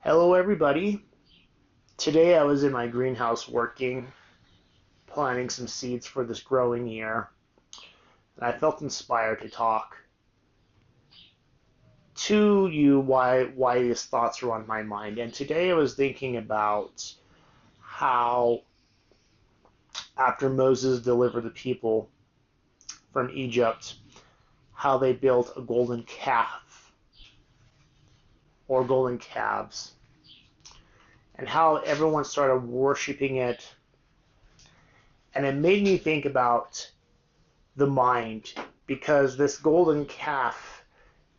Hello everybody. Today I was in my greenhouse working, planting some seeds for this growing year, and I felt inspired to talk to you why these thoughts are on my mind. And today I was thinking about how after Moses delivered the people from Egypt, how they built a golden calf or golden calves, and how everyone started worshiping it. And it made me think about the mind, because this golden calf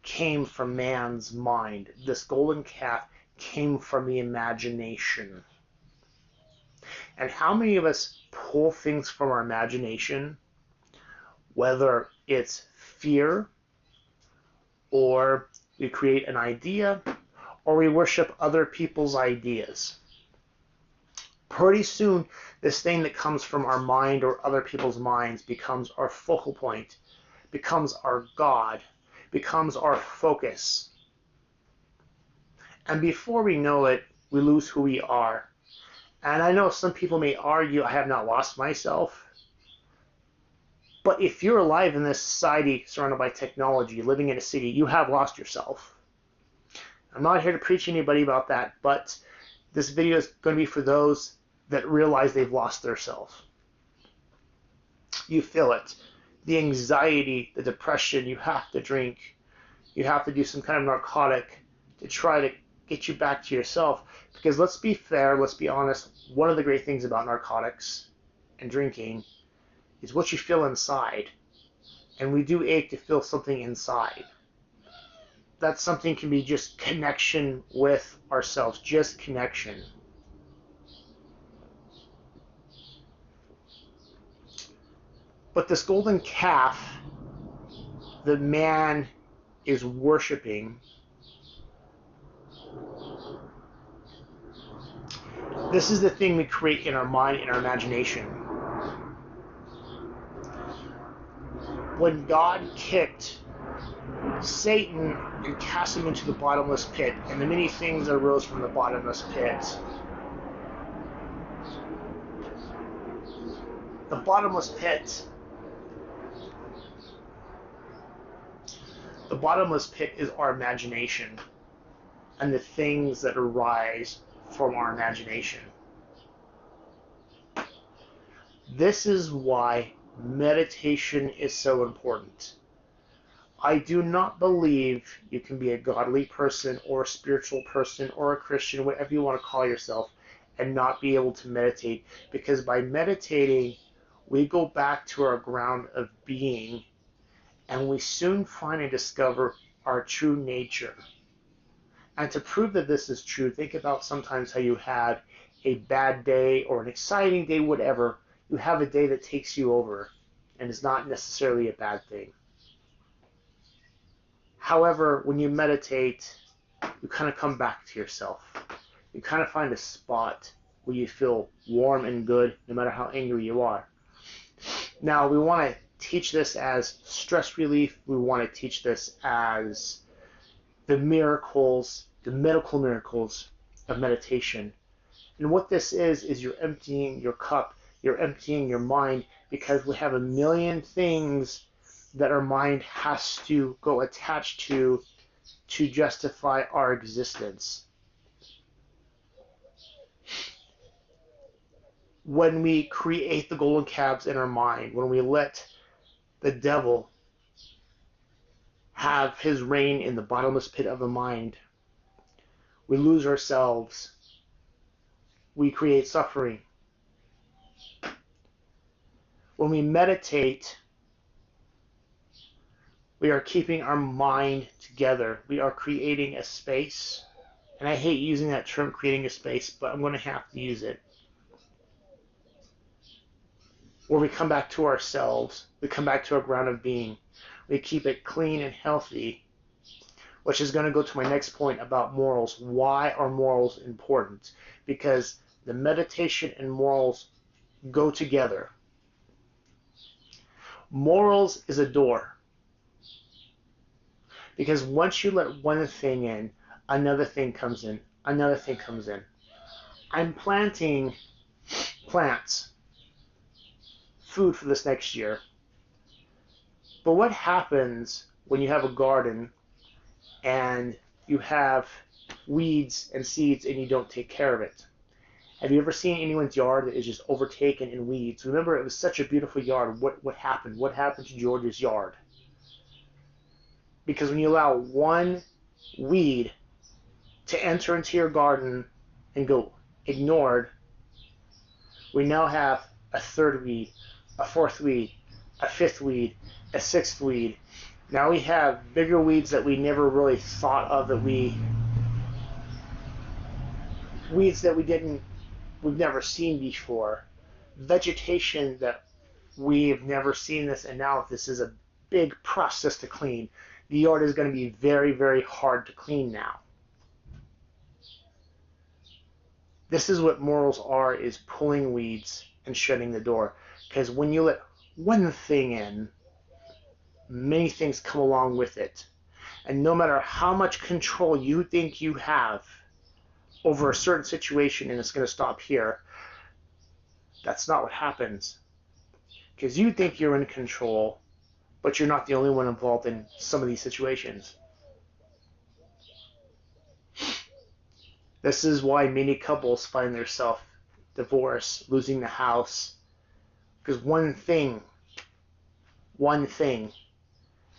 came from man's mind. This golden calf came from the imagination. And how many of us pull things from our imagination, whether it's fear, or we create an idea, or we worship other people's ideas? Pretty soon, this thing that comes from our mind or other people's minds becomes our focal point, becomes our God, becomes our focus. And before we know it, we lose who we are. And I know some people may argue I have not lost myself. But if you're alive in this society surrounded by technology, living in a city, you have lost yourself. I'm not here to preach anybody about that, but this video is going to be for those that realize they've lost their self. You feel it. The anxiety, the depression, you have to drink. You have to do some kind of narcotic to try to get you back to yourself. Because let's be fair, let's be honest, one of the great things about narcotics and drinking is what you feel inside. And we do ache to feel something inside. That something can be just connection with ourselves, just connection. But this golden calf that man is worshiping, this is the thing we create in our mind, in our imagination. When God kicked Satan and cast him into the bottomless pit, and the many things arose from the bottomless pit, the bottomless pit is our imagination and the things that arise from our imagination. This is why meditation is so important. I do not believe you can be a godly person or a spiritual person or a Christian, whatever you want to call yourself, and not be able to meditate. Because by meditating, we go back to our ground of being, and we soon find and discover our true nature. And to prove that this is true, think about sometimes how you have a bad day or an exciting day, whatever. You have a day that takes you over, and is not necessarily a bad thing. However, when you meditate, you kind of come back to yourself. You kind of find a spot where you feel warm and good, no matter how angry you are. Now, we want to teach this as stress relief. We want to teach this as the miracles, the medical miracles of meditation. And what this is you're emptying your cup, you're emptying your mind, because we have a million things that our mind has to go attached to justify our existence. When we create the golden calves in our mind, when we let the devil have his reign in the bottomless pit of the mind, we lose ourselves. We create suffering. When we meditate, we are keeping our mind together. We are creating a space. And I hate using that term, creating a space, but I'm going to have to use it. Where we come back to ourselves. We come back to our ground of being. We keep it clean and healthy, which is going to go to my next point about morals. Why are morals important? Because the meditation and morals go together. Morals is a door. Because once you let one thing in, another thing comes in. another thing comes in. I'm planting plants, food for this next year. But what happens when you have a garden and you have weeds and seeds and you don't take care of it? Have you ever seen anyone's yard that is just overtaken in weeds? Remember, it was such a beautiful yard. What happened? What happened to George's yard? Because when you allow one weed to enter into your garden and go ignored, we now have a third weed, a fourth weed, a fifth weed, a sixth weed. Now we have bigger weeds that we never really thought of, weeds that we've never seen before, vegetation that we've never seen this, and now this is a big process to clean. The yard is going to be very, very hard to clean now. This is what morals are, is pulling weeds and shutting the door. Because when you let one thing in, many things come along with it. And no matter how much control you think you have over a certain situation, and it's going to stop here, that's not what happens. Because you think you're in control, but you're not the only one involved in some of these situations. This is why many couples find themselves divorced, losing the house. Because one thing,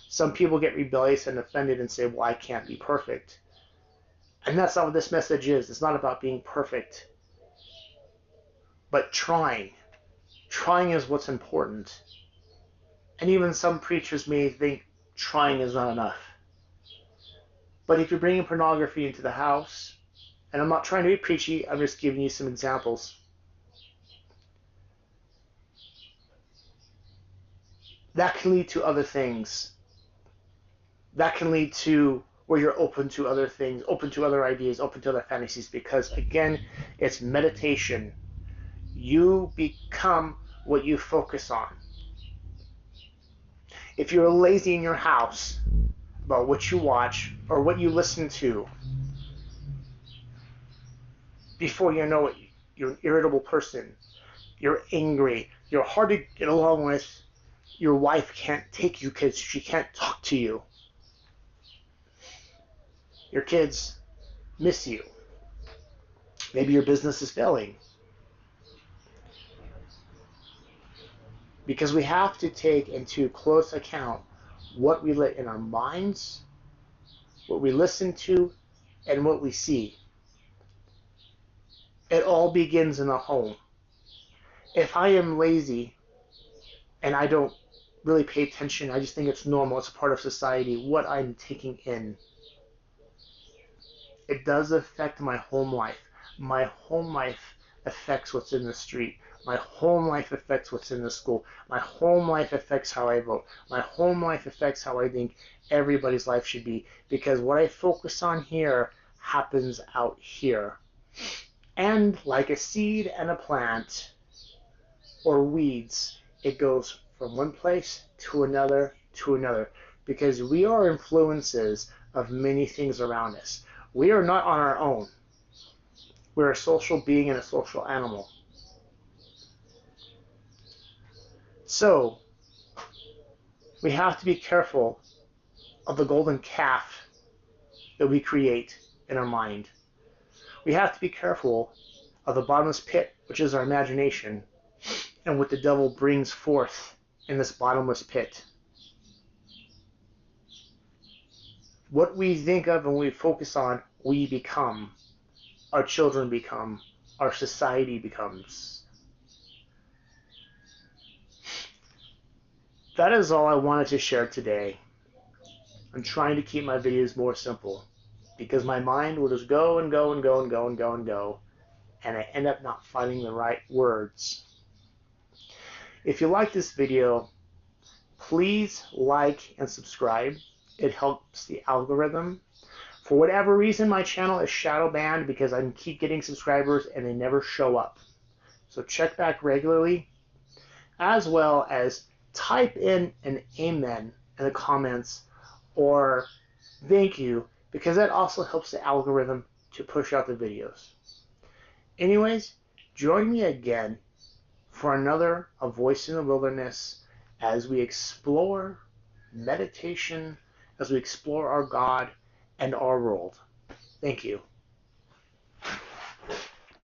some people get rebellious and offended and say, well, I can't be perfect. And that's not what this message is. It's not about being perfect. But trying. Trying is what's important. And even some preachers may think trying is not enough. But if you're bringing pornography into the house, and I'm not trying to be preachy, I'm just giving you some examples. That can lead to other things. That can lead to where you're open to other things, open to other ideas, open to other fantasies, because again, it's meditation. You become what you focus on. If you're lazy in your house about what you watch or what you listen to, before you know it, you're an irritable person. You're angry. You're hard to get along with. Your wife can't take you because she can't talk to you. Your kids miss you. Maybe your business is failing. Because we have to take into close account what we let in our minds, what we listen to, and what we see. It all begins in the home. If I am lazy and I don't really pay attention, I just think it's normal, it's a part of society, what I'm taking in, it does affect my home life. My home life affects what's in the street. My home life affects what's in the school. My home life affects how I vote. My home life affects how I think everybody's life should be. Because what I focus on here happens out here. And like a seed and a plant, or weeds, it goes from one place to another to another. Because we are influences of many things around us. We are not on our own. We're a social being and a social animal. So, we have to be careful of the golden calf that we create in our mind. We have to be careful of the bottomless pit, which is our imagination, and what the devil brings forth in this bottomless pit. What we think of and we focus on, we become. Our children become. Our society becomes. That is all I wanted to share today. I'm trying to keep my videos more simple because my mind will just go and go and go and go and go and go, and I end up not finding the right words. If you like this video, please like and subscribe. It helps the algorithm. For whatever reason, my channel is shadow banned because I keep getting subscribers and they never show up. So check back regularly, as well as type in an amen in the comments or thank you, because that also helps the algorithm to push out the videos. Anyways, join me again for another A Voice in the Wilderness as we explore meditation, as we explore our God and our world. Thank you.